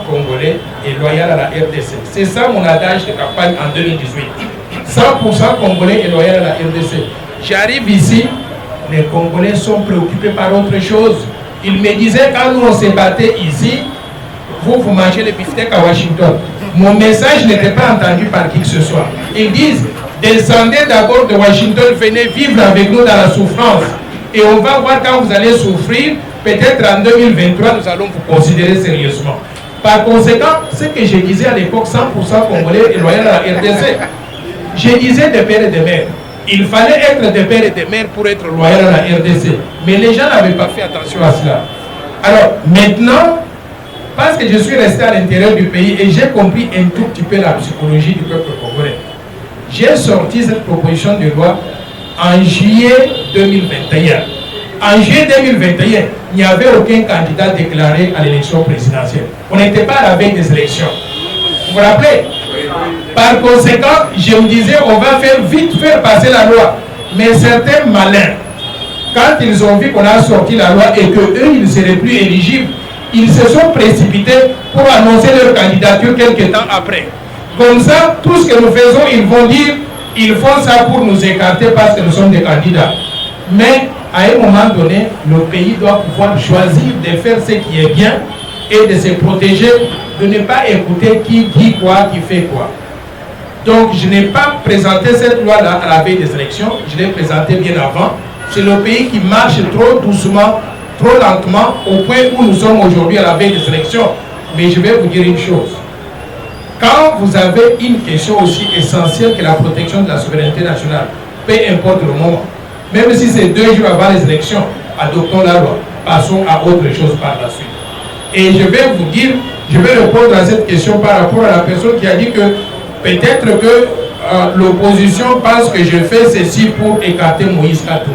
congolais et loyal à la RDC. C'est ça mon adage de campagne en 2018. 100% congolais et loyal à la RDC. J'arrive ici, les Congolais sont préoccupés par autre chose. Ils me disaient quand nous on se battait ici, vous mangez les beefsteaks à Washington. Mon message n'était pas entendu par qui que ce soit. Ils disent, descendez d'abord de Washington, venez vivre avec nous dans la souffrance. Et on va voir quand vous allez souffrir, peut-être en 2023, nous allons vous considérer sérieusement. Par conséquent, ce que je disais à l'époque, 100% congolais et loyal à la RDC, je disais de père et de mère. Il fallait être de père et de mère pour être loyal à la RDC. Mais les gens n'avaient pas fait attention à cela. Alors, maintenant, parce que je suis resté à l'intérieur du pays et j'ai compris un tout petit peu la psychologie du peuple congolais, j'ai sorti cette proposition de loi en juillet 2021. En juillet 2021, il n'y avait aucun candidat déclaré à l'élection présidentielle. On n'était pas à la veille des élections. Vous vous rappelez? Par conséquent, je me disais, on va faire passer la loi. Mais certains malins, quand ils ont vu qu'on a sorti la loi et qu'eux, ils ne seraient plus éligibles, ils se sont précipités pour annoncer leur candidature quelques temps après. Comme ça, tout ce que nous faisons, ils vont dire, ils font ça pour nous écarter parce que nous sommes des candidats. Mais à un moment donné, le pays doit pouvoir choisir de faire ce qui est bien et de se protéger, de ne pas écouter qui dit quoi, qui fait quoi. Donc, je n'ai pas présenté cette loi-là à la veille des élections, je l'ai présentée bien avant. C'est le pays qui marche trop doucement, trop lentement, au point où nous sommes aujourd'hui à la veille des élections. Mais je vais vous dire une chose. Quand vous avez une question aussi essentielle que la protection de la souveraineté nationale, peu importe le moment, même si c'est 2 jours avant les élections, adoptons la loi, passons à autre chose par la suite. Et je vais vous dire, je vais répondre à cette question par rapport à la personne qui a dit que peut-être que l'opposition pense que je fais ceci pour écarter Moïse Katumbi.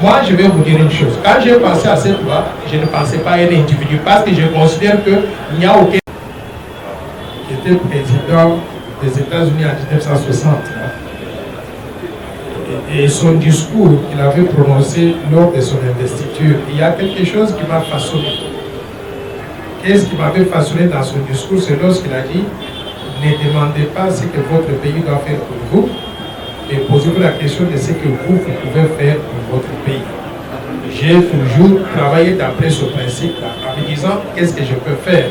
Moi, je vais vous dire une chose. Quand j'ai pensé à cette loi, je ne pensais pas à un individu parce que je considère qu'il n'y a aucun... J'étais président des États-Unis en 1960. Et son discours qu'il avait prononcé lors de son investiture, il y a quelque chose qui m'a façonné. Qu'est-ce qui m'avait façonné dans son discours? C'est lorsqu'il a dit: ne demandez pas ce que votre pays doit faire pour vous, mais posez-vous la question de ce que vous pouvez faire pour votre pays. J'ai toujours travaillé d'après ce principe-là, en me disant qu'est-ce que je peux faire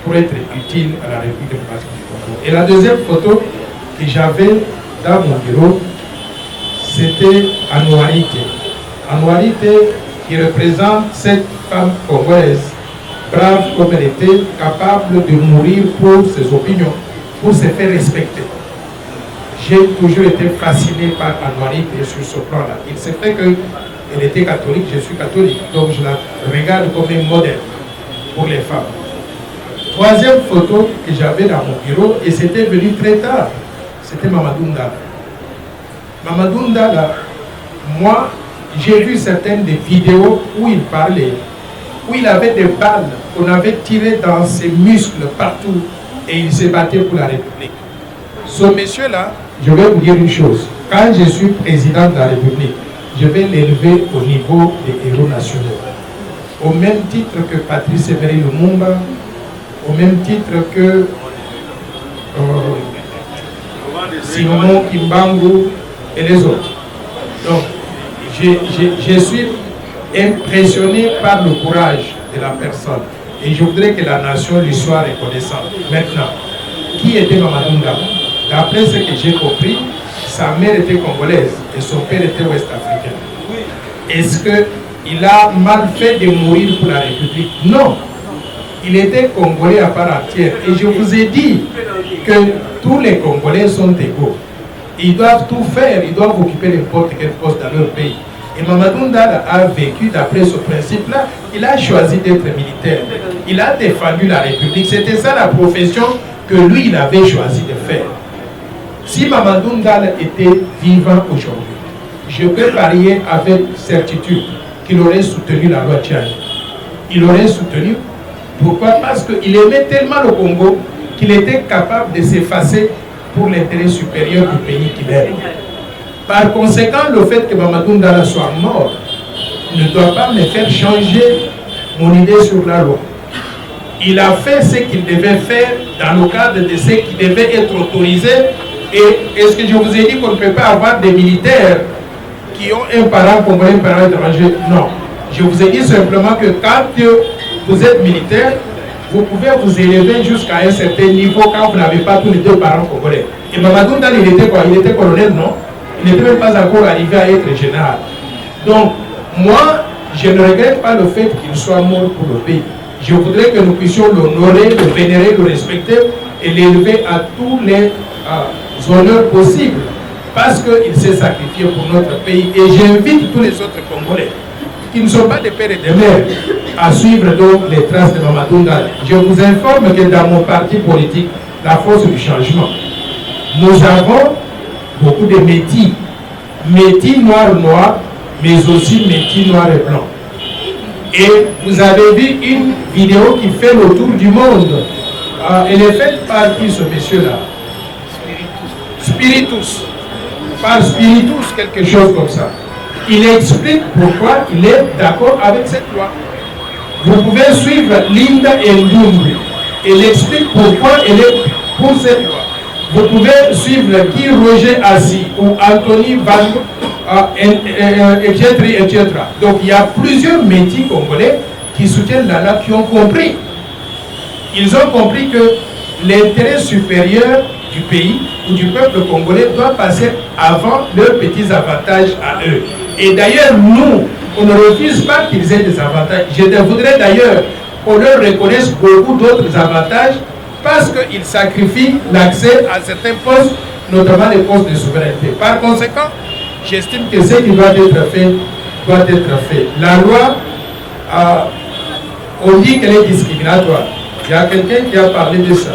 pour être utile à la République démocratique du Congo. Et la deuxième photo que j'avais dans mon bureau, c'était Anouarité. Anouarité qui représente cette femme congolaise, brave comme elle était, capable de mourir pour ses opinions, pour se faire respecter. J'ai toujours été fasciné par Anouarité sur ce plan-là. Il s'est fait qu'elle était catholique, je suis catholique, donc je la regarde comme un modèle pour les femmes. Troisième photo que j'avais dans mon bureau, et c'était venu très tard, c'était Mamadou Ndala. Mamadou Ndala, moi, j'ai vu certaines des vidéos où il parlait où il avait des balles qu'on avait tirées dans ses muscles partout et il se battait pour la République. Ce monsieur-là, je vais vous dire une chose. Quand je suis président de la République, je vais l'élever au niveau des héros nationaux. Au même titre que Patrice Emery Lumumba, au même titre que Simon Kimbangu et les autres. Donc, je suis impressionné par le courage de la personne et je voudrais que la nation lui soit reconnaissante. Maintenant, qui était Mamadou Ndao? D'après ce que j'ai compris, sa mère était congolaise et son père était ouest-africain. Est-ce qu'il a mal fait de mourir pour la République? Non. Il était congolais à part entière. Et je vous ai dit que tous les Congolais sont égaux. Ils doivent tout faire, ils doivent occuper n'importe quel poste dans leur pays. Et Mamadou Ndao a vécu d'après ce principe-là. Il a choisi d'être militaire. Il a défendu la République. C'était ça la profession que lui, il avait choisi de faire. Si Mamadou Ndao était vivant aujourd'hui, je peux parier avec certitude qu'il aurait soutenu la loi Tchad. Il aurait soutenu. Pourquoi? Parce qu'il aimait tellement le Congo qu'il était capable de s'effacer pour l'intérêt supérieur du pays qu'il aime. Par conséquent, le fait que Mamadou Ndao soit mort ne doit pas me faire changer mon idée sur la loi. Il a fait ce qu'il devait faire dans le cadre de ce qui devait être autorisé. Et est-ce que je vous ai dit qu'on ne peut pas avoir des militaires qui ont un parent congolais, un parent étranger? Non. Je vous ai dit simplement que quand vous êtes militaire, vous pouvez vous élever jusqu'à un certain niveau quand vous n'avez pas tous les deux parents congolais. Et Mamadou Ndao, il était quoi? Il était colonel, non? Il n'était même pas encore arrivé à être général. Donc, moi, je ne regrette pas le fait qu'il soit mort pour le pays. Je voudrais que nous puissions l'honorer, le vénérer, le respecter et l'élever à tous les honneurs possibles parce qu'il s'est sacrifié pour notre pays. Et j'invite tous les autres Congolais qui ne sont pas des pères et des mères à suivre donc les traces de Mamadou Ndao. Je vous informe que dans mon parti politique, la force du changement, nous avons beaucoup de métis noirs, mais aussi métis noirs et blancs. Et vous avez vu une vidéo qui fait le tour du monde. Elle est faite par qui, ce monsieur-là? Spiritus. Par Spiritus, quelque chose comme ça. Il explique pourquoi il est d'accord avec cette loi. Vous pouvez suivre Linda Ndungu. Elle explique pourquoi elle est pour cette loi. Vous pouvez suivre Guy Roger Assis ou Anthony Van, etc. Donc il y a plusieurs métiers congolais qui soutiennent la loi, qui ont compris. Ils ont compris que l'intérêt supérieur du pays ou du peuple congolais doit passer avant leurs petits avantages à eux. Et d'ailleurs, nous, on ne refuse pas qu'ils aient des avantages. Je voudrais d'ailleurs qu'on leur reconnaisse beaucoup d'autres avantages parce qu'ils sacrifient l'accès à certains postes, notamment les postes de souveraineté. Par conséquent, j'estime que ce qui doit être fait, doit être fait. La loi, on dit qu'elle est discriminatoire. Il y a quelqu'un qui a parlé de ça.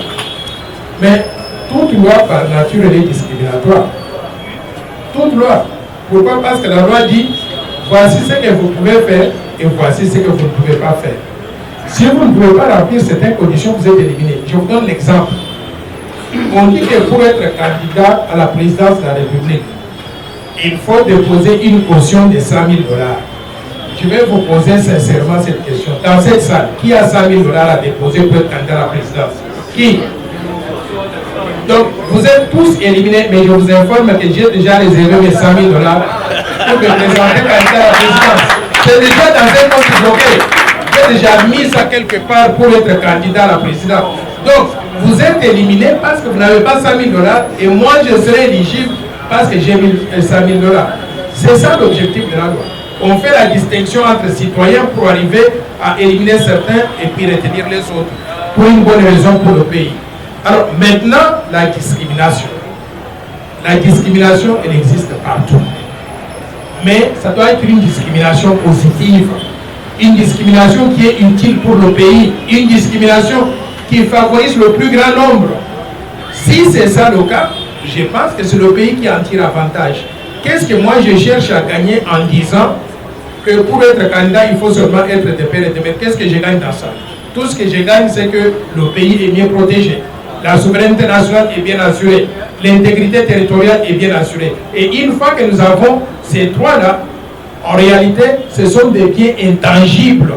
Mais toute loi par nature, elle est discriminatoire. Toute loi. Pourquoi? Parce que la loi dit, voici ce que vous pouvez faire et voici ce que vous ne pouvez pas faire. Si vous ne pouvez pas remplir certaines conditions, vous êtes éliminé. Je vous donne l'exemple. On dit que pour être candidat à la présidence de la République, il faut déposer une caution de 100 000 $. Je vais vous poser sincèrement cette question. Dans cette salle, qui a 100 000 $ à déposer pour être candidat à la présidence? Qui? Donc, vous êtes tous éliminés, mais je vous informe que j'ai déjà réservé mes 100 000 $ pour me présenter candidat à la présidence. C'est déjà dans un compte bloqué. J'ai déjà mis ça quelque part pour être candidat à la présidence. Donc, vous êtes éliminés parce que vous n'avez pas 100 000 $ et moi, je serai éligible parce que j'ai 100 000 $. C'est ça l'objectif de la loi. On fait la distinction entre citoyens pour arriver à éliminer certains et puis retenir les autres pour une bonne raison pour le pays. Alors maintenant, la discrimination. La discrimination, elle existe partout. Mais ça doit être une discrimination positive. Une discrimination qui est utile pour le pays. Une discrimination qui favorise le plus grand nombre. Si c'est ça le cas, je pense que c'est le pays qui en tire avantage. Qu'est-ce que moi je cherche à gagner en disant que pour être candidat, il faut seulement être de père et de mère. Qu'est-ce que je gagne dans ça? Tout ce que je gagne, c'est que le pays est mieux protégé. La souveraineté nationale est bien assurée. L'intégrité territoriale est bien assurée. Et une fois que nous avons ces trois-là, en réalité, ce sont des biens intangibles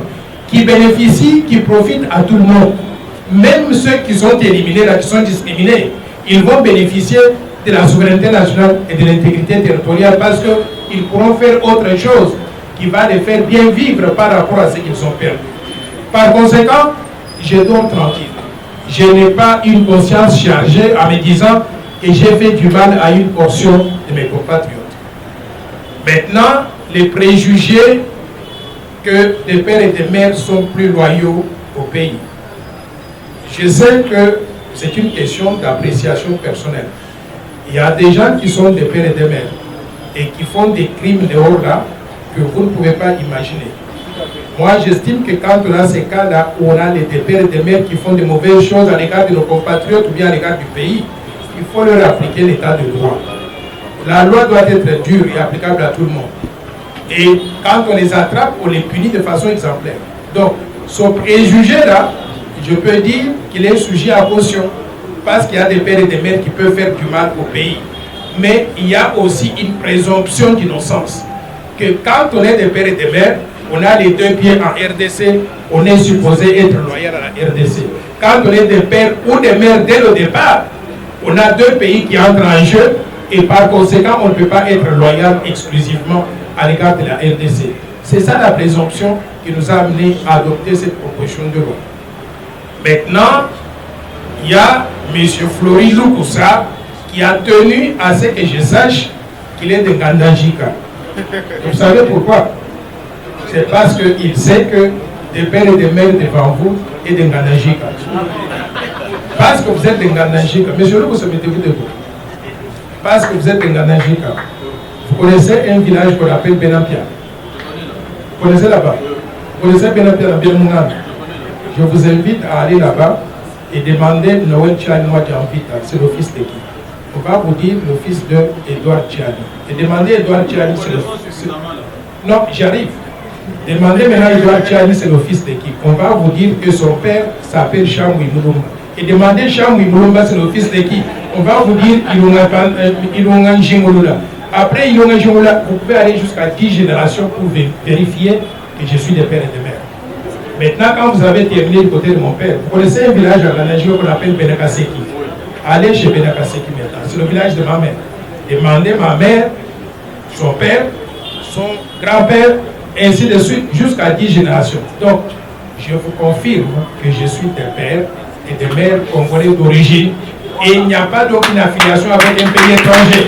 qui bénéficient, qui profitent à tout le monde. Même ceux qui sont éliminés, là, qui sont discriminés, ils vont bénéficier de la souveraineté nationale et de l'intégrité territoriale parce qu'ils pourront faire autre chose qui va les faire bien vivre par rapport à ce qu'ils ont perdu. Par conséquent, je dors tranquille. Je n'ai pas une conscience chargée en me disant que j'ai fait du mal à une portion de mes compatriotes. Maintenant, les préjugés que des pères et des mères sont plus loyaux au pays. Je sais que c'est une question d'appréciation personnelle. Il y a des gens qui sont des pères et des mères et qui font des crimes dehors là que vous ne pouvez pas imaginer. Moi, j'estime que quand on a ces cas-là où on a des pères et des mères qui font de mauvaises choses à l'égard de nos compatriotes ou bien à l'égard du pays, il faut leur appliquer l'état de droit. La loi doit être dure et applicable à tout le monde. Et quand on les attrape, on les punit de façon exemplaire. Donc, ce préjugé-là, je peux dire qu'il est sujet à caution, parce qu'il y a des pères et des mères qui peuvent faire du mal au pays. Mais il y a aussi une présomption d'innocence, que quand on est des pères et des mères, on a les deux pieds en RDC, on est supposé être loyal à la RDC. Quand on est des pères ou des mères dès le départ, on a deux pays qui entrent en jeu, et par conséquent, on ne peut pas être loyal exclusivement à l'égard de la RDC. C'est ça la présomption qui nous a amené à adopter cette proposition de loi. Maintenant, il y a M. Flori Loukoussa qui a tenu à ce que je sache qu'il est de Ngandajika. Vous savez pourquoi? C'est parce qu'il sait que des pères et des mères devant vous est de Ngandajika. Parce que vous êtes de Ngandajika. M. Loukoussa, mettez-vous debout. Parce que vous êtes de Ngandajika. Vous connaissez un village qu'on appelle Benampia. Vous connaissez là-bas? Vous connaissez Benampia dans Bielmoungan? Je vous invite à aller là-bas et demander Noël Tchani Mwadjamvita, c'est le fils de qui? On va vous dire le fils de Edouard Tchani. Et demandez Edouard Tchani, c'est le fils. Non, j'arrive. Demandez maintenant Edouard Tchani, c'est le fils de qui? On va vous dire que son père s'appelle Chamwi Moulumba. Et demandez Chamwi Moulumba, c'est le fils de qui? On va vous dire Ilonga Njingolula. Après Ilonga Njingolula, vous pouvez aller jusqu'à 10 générations pour vérifier que je suis des pères et des mères. Maintenant, quand vous avez terminé du côté de mon père, vous connaissez un village à la Nigeria qu'on appelle Benakaseki. Allez chez Benakaseki maintenant, c'est le village de ma mère. Demandez ma mère, son père, son grand-père, ainsi de suite, jusqu'à 10 générations. Donc, je vous confirme que je suis des pères et des mères congolais d'origine, et il n'y a pas d'aucune affiliation avec un pays étranger.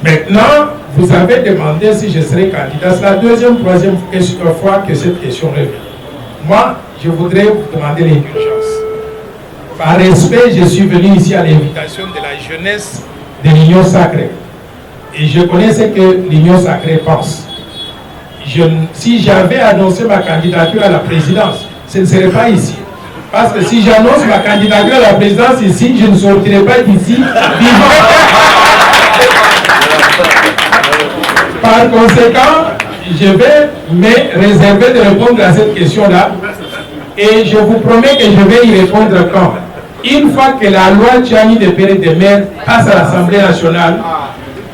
Maintenant, vous avez demandé si je serais candidat. C'est la deuxième, troisième fois que cette question revient. Moi, je voudrais vous demander l'indulgence. Par respect, je suis venu ici à l'invitation de la jeunesse de l'Union Sacrée. Et je connais ce que l'Union Sacrée pense. Si j'avais annoncé ma candidature à la présidence, ce ne serait pas ici. Parce que si j'annonce ma candidature à la présidence ici, je ne sortirai pas d'ici vivant. Par conséquent, je vais me réserver de répondre à cette question-là. Et je vous promets que je vais y répondre quand? Une fois que la loi Tchani des pères et des mères passe à l'Assemblée nationale,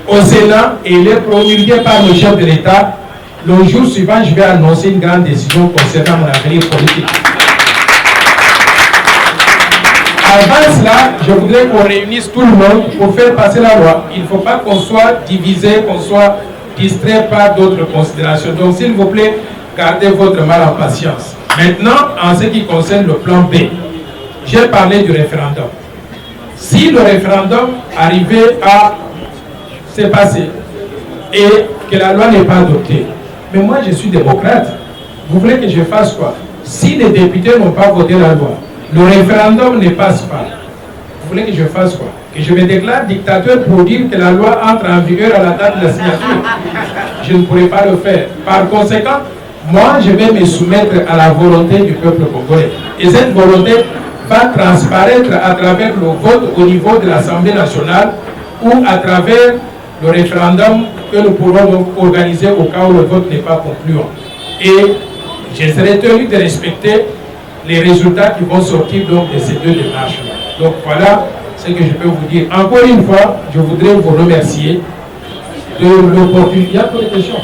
au Sénat, et elle est promulguée par le chef de l'État, le jour suivant, je vais annoncer une grande décision concernant mon avenir politique. Avant cela, je voudrais qu'on réunisse tout le monde pour faire passer la loi. Il ne faut pas qu'on soit divisé, qu'on soit distrait par d'autres considérations. Donc, s'il vous plaît, gardez votre mal en patience. Maintenant, en ce qui concerne le plan B, j'ai parlé du référendum. Si le référendum arrivait à se passer et que la loi n'est pas adoptée, mais moi je suis démocrate, vous voulez que je fasse quoi? Si les députés n'ont pas voté la loi, le référendum ne passe pas, vous voulez que je fasse quoi? Que je me déclare dictateur pour dire que la loi entre en vigueur à la date de la signature? Je ne pourrai pas le faire. Par conséquent, moi je vais me soumettre à la volonté du peuple congolais. Et cette volonté va transparaître à travers le vote au niveau de l'Assemblée nationale ou à travers le référendum que nous pourrons donc organiser au cas où le vote n'est pas concluant. Et je serai tenu de respecter les résultats qui vont sortir donc de ces deux démarches-là. Donc voilà ce que je peux vous dire. Encore une fois, je voudrais vous remercier de l'opportunité. Il y a pour les questions.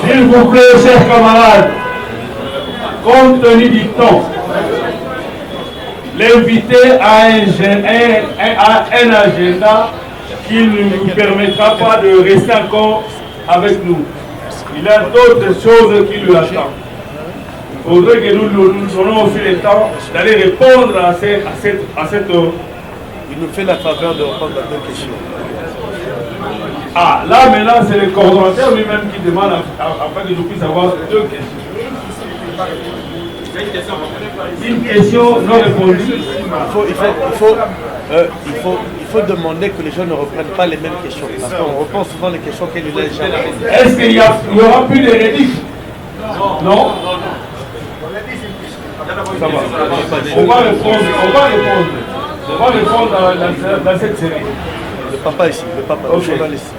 S'il vous plaît, chers camarades, compte tenu du temps, l'invité a un agenda qui ne nous permettra pas de rester encore avec nous. Il a d'autres choses qui lui attendent. Il faudrait que nous donnons aussi le temps d'aller répondre à cette... Il nous fait la faveur de répondre à deux questions. Ah, là maintenant c'est le coordonnateur lui-même qui demande afin que nous puissions avoir deux questions. Une question non répondue. Il faut demander que les gens ne reprennent pas les mêmes questions. Parce qu'on reprend souvent les questions qu'elle nous a déjà posées. Est-ce qu'il y aura plus de rédits? Non. Ça va. On va répondre dans cette série. Le papa ici, le papa, le journaliste.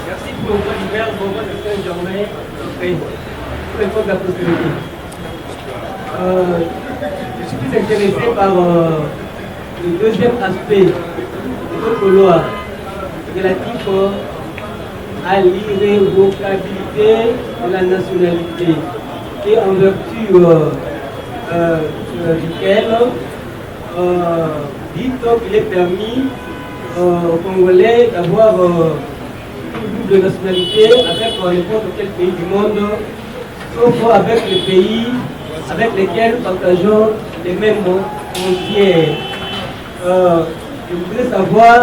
Merci pour l'univers, bonjour de fin de journée. Pour les de la postérité. Je suis plus intéressé par le deuxième aspect de votre loi relatif à l'irrévocabilité de la nationalité et en vertu duquel dit qu'il est permis aux Congolais d'avoir une double nationalité avec n'importe quel pays du monde, sauf avec les pays avec lesquels nous partageons les mêmes frontières. Je voudrais savoir